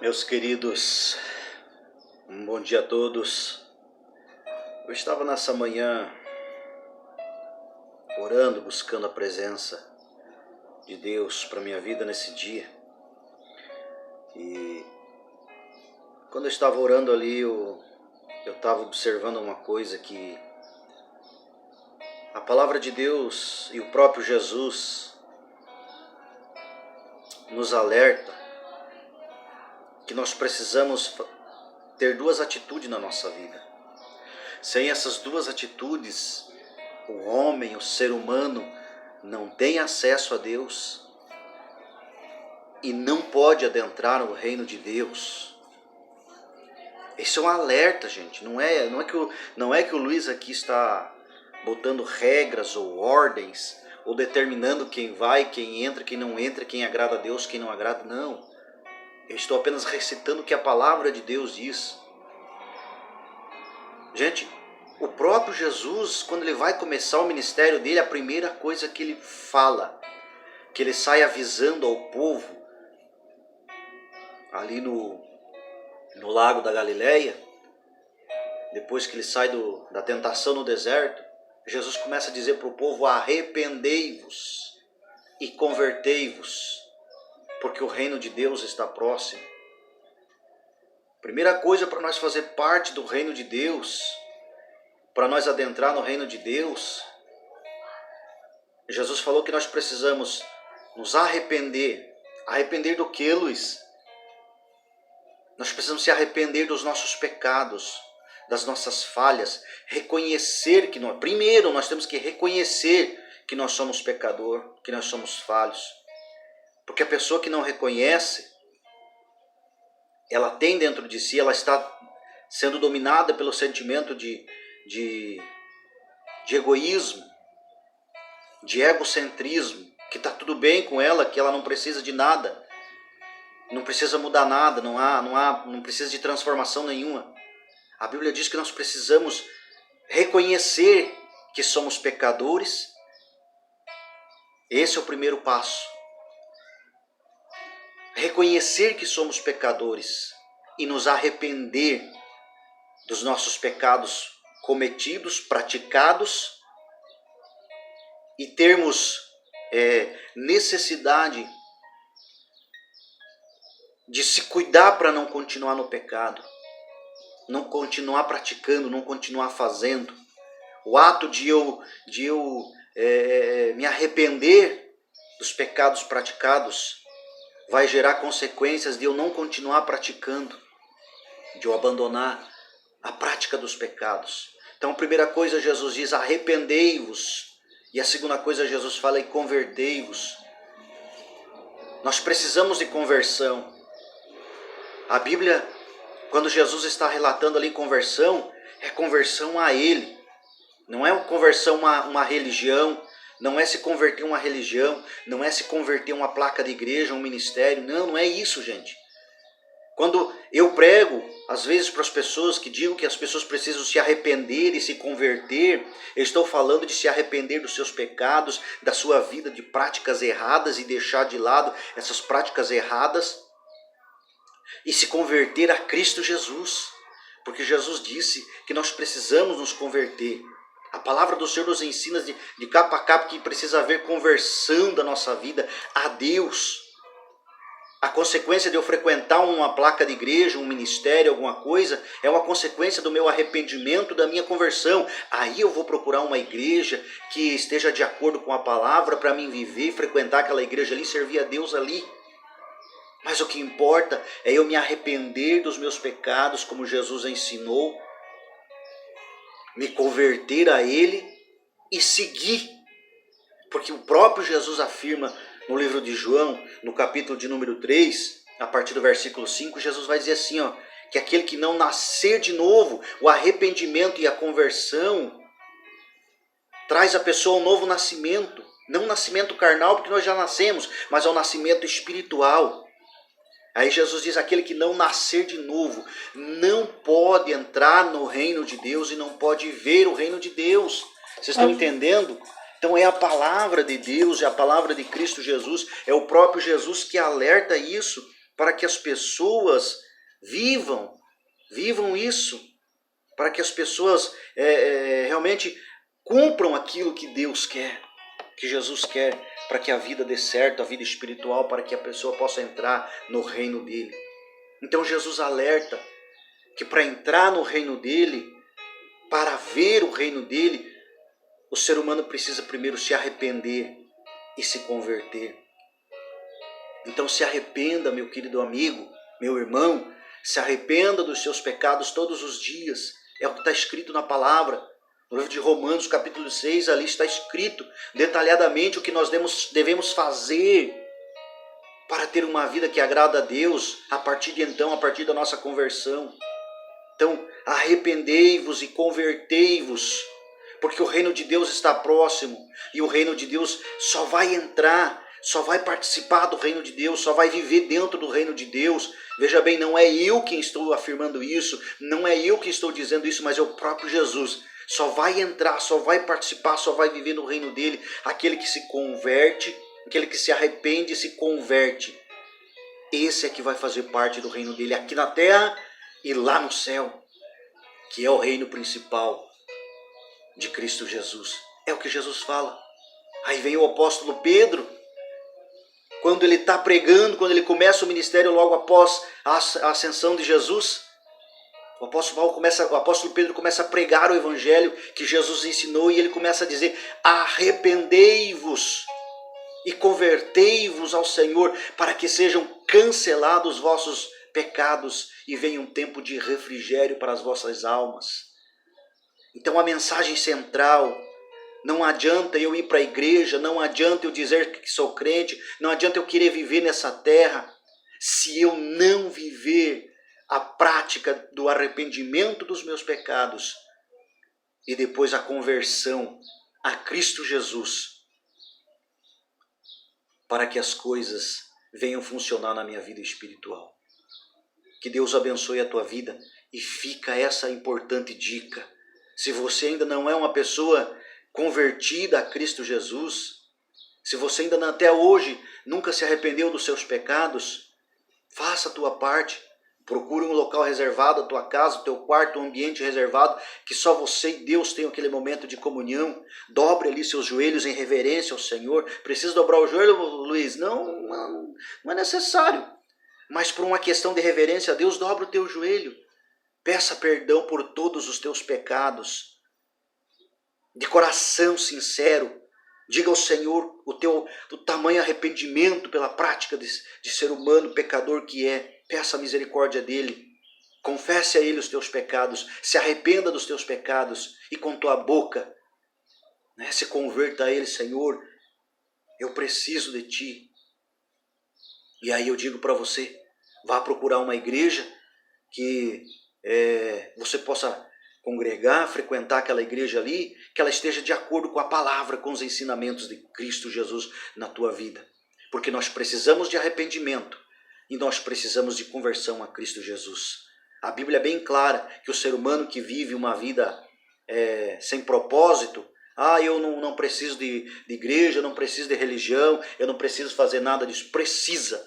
Meus queridos, um bom dia a todos. Eu estava nessa manhã orando, buscando a presença de Deus para minha vida nesse dia. E quando eu estava orando ali, eu estava observando uma coisa que a palavra de Deus e o próprio Jesus nos alerta que nós precisamos ter duas atitudes na nossa vida. Sem essas duas atitudes, o homem, o ser humano, não tem acesso a Deus e não pode adentrar no reino de Deus. Esse é um alerta, gente. Não é que o Luiz aqui está botando regras ou ordens ou determinando quem vai, quem entra, quem não entra, quem agrada a Deus, quem não agrada. Não. Eu estou apenas recitando o que a palavra de Deus diz. Gente, o próprio Jesus, quando ele vai começar o ministério dele, a primeira coisa que ele fala, que ele sai avisando ao povo, ali no lago da Galileia, depois que ele sai da tentação no deserto, Jesus começa a dizer para o povo: arrependei-vos e convertei-vos, porque o reino de Deus está próximo. Primeira coisa para nós fazer parte do reino de Deus, para nós adentrar no reino de Deus, Jesus falou que nós precisamos nos arrepender. Arrepender do que, Luiz? Nós precisamos se arrepender dos nossos pecados, das nossas falhas, reconhecer que primeiro nós temos que reconhecer que nós somos pecador, que nós somos falhos. Porque a pessoa que não reconhece, ela tem dentro de si, ela está sendo dominada pelo sentimento de egoísmo, de egocentrismo, que está tudo bem com ela, que ela não precisa de nada. Não precisa mudar nada, não precisa de transformação nenhuma. A Bíblia diz que nós precisamos reconhecer que somos pecadores. Esse é o primeiro passo. Reconhecer que somos pecadores e nos arrepender dos nossos pecados cometidos, praticados, e termos necessidade de se cuidar para não continuar no pecado, não continuar praticando, não continuar fazendo. O ato de eu me arrepender dos pecados praticados vai gerar consequências de eu não continuar praticando, de eu abandonar a prática dos pecados. Então, a primeira coisa Jesus diz: arrependei-vos. E a segunda coisa Jesus fala é: convertei-vos. Nós precisamos de conversão. A Bíblia, quando Jesus está relatando ali conversão, é conversão a Ele. Não é conversão a uma religião, não é se converter a uma religião, não é se converter a uma placa de igreja, um ministério. Não é isso, gente. Quando eu prego, às vezes para as pessoas que digo que as pessoas precisam se arrepender e se converter, eu estou falando de se arrepender dos seus pecados, da sua vida de práticas erradas e deixar de lado essas práticas erradas e se converter a Cristo Jesus. Porque Jesus disse que nós precisamos nos converter. A palavra do Senhor nos ensina de capa a capa que precisa haver conversão da nossa vida a Deus. A consequência de eu frequentar uma placa de igreja, um ministério, alguma coisa, é uma consequência do meu arrependimento, da minha conversão. Aí eu vou procurar uma igreja que esteja de acordo com a palavra para mim viver, frequentar aquela igreja ali, servir a Deus ali. Mas o que importa é eu me arrepender dos meus pecados, como Jesus ensinou, me converter a Ele e seguir. Porque o próprio Jesus afirma no livro de João, no capítulo de número 3, a partir do versículo 5, Jesus vai dizer assim, que aquele que não nascer de novo, o arrependimento e a conversão, traz a pessoa um novo nascimento. Não um nascimento carnal, porque nós já nascemos, mas ao nascimento espiritual. Aí Jesus diz: aquele que não nascer de novo não pode entrar no reino de Deus e não pode ver o reino de Deus. Vocês estão entendendo? Então é a palavra de Deus, é a palavra de Cristo Jesus, é o próprio Jesus que alerta isso para que as pessoas vivam isso, para que as pessoas realmente cumpram aquilo que Deus quer, que Jesus quer, para que a vida dê certo, a vida espiritual, para que a pessoa possa entrar no reino dele. Então Jesus alerta que para entrar no reino dele, para ver o reino dele, o ser humano precisa primeiro se arrepender e se converter. Então se arrependa, meu querido amigo, meu irmão, se arrependa dos seus pecados todos os dias. É o que está escrito na palavra. No livro de Romanos, capítulo 6, ali está escrito detalhadamente o que nós devemos fazer para ter uma vida que agrada a Deus a partir da nossa conversão. Então, arrependei-vos e convertei-vos, porque o reino de Deus está próximo, e o reino de Deus só vai entrar, só vai participar do reino de Deus, só vai viver dentro do reino de Deus. Veja bem, não é eu quem estou afirmando isso, não é eu que estou dizendo isso, mas é o próprio Jesus. Só vai entrar, só vai participar, só vai viver no reino dele aquele que se converte, aquele que se arrepende e se converte. Esse é que vai fazer parte do reino dele aqui na terra e lá no céu, que é o reino principal de Cristo Jesus. É o que Jesus fala. Aí vem o apóstolo Pedro, quando ele está pregando, quando ele começa o ministério logo após a ascensão de Jesus, o apóstolo Pedro começa a pregar o evangelho que Jesus ensinou, e ele começa a dizer: arrependei-vos e convertei-vos ao Senhor, para que sejam cancelados os vossos pecados e venha um tempo de refrigério para as vossas almas. Então a mensagem central: não adianta eu ir para a igreja, não adianta eu dizer que sou crente, não adianta eu querer viver nessa terra, se eu não viver a prática do arrependimento dos meus pecados e depois a conversão a Cristo Jesus, para que as coisas venham funcionar na minha vida espiritual. Que Deus abençoe a tua vida, e fica essa importante dica. Se você ainda não é uma pessoa convertida a Cristo Jesus, se você ainda até hoje nunca se arrependeu dos seus pecados, faça a tua parte. Procure um local reservado, a tua casa, o teu quarto, um ambiente reservado, que só você e Deus tenham aquele momento de comunhão. Dobre ali seus joelhos em reverência ao Senhor. Precisa dobrar o joelho, Luiz? Não é necessário. Mas por uma questão de reverência a Deus, dobra o teu joelho. Peça perdão por todos os teus pecados. De coração sincero, diga ao Senhor o tamanho arrependimento pela prática de ser humano, pecador que é. Peça a misericórdia dele. Confesse a ele os teus pecados. Se arrependa dos teus pecados. E com tua boca, se converta a ele: Senhor, eu preciso de ti. E aí eu digo para você: vá procurar uma igreja que você possa congregar, frequentar aquela igreja ali, que ela esteja de acordo com a palavra, com os ensinamentos de Cristo Jesus na tua vida. Porque nós precisamos de arrependimento e nós precisamos de conversão a Cristo Jesus. A Bíblia é bem clara que o ser humano que vive uma vida sem propósito, eu não preciso de igreja, eu não preciso de religião, eu não preciso fazer nada disso. Precisa,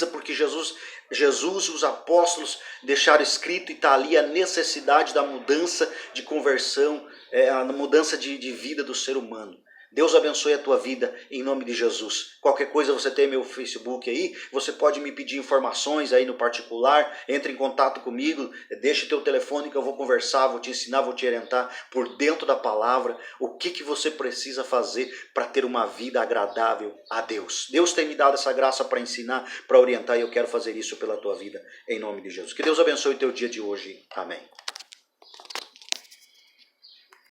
porque Jesus e os apóstolos deixaram escrito, e está ali a necessidade da mudança de conversão, a mudança de vida do ser humano. Deus abençoe a tua vida em nome de Jesus. Qualquer coisa, você tem meu Facebook aí, você pode me pedir informações aí no particular, entre em contato comigo, deixa o teu telefone que eu vou conversar, vou te ensinar, vou te orientar por dentro da palavra, o que você precisa fazer para ter uma vida agradável a Deus. Deus tem me dado essa graça para ensinar, para orientar, e eu quero fazer isso pela tua vida em nome de Jesus. Que Deus abençoe o teu dia de hoje. Amém.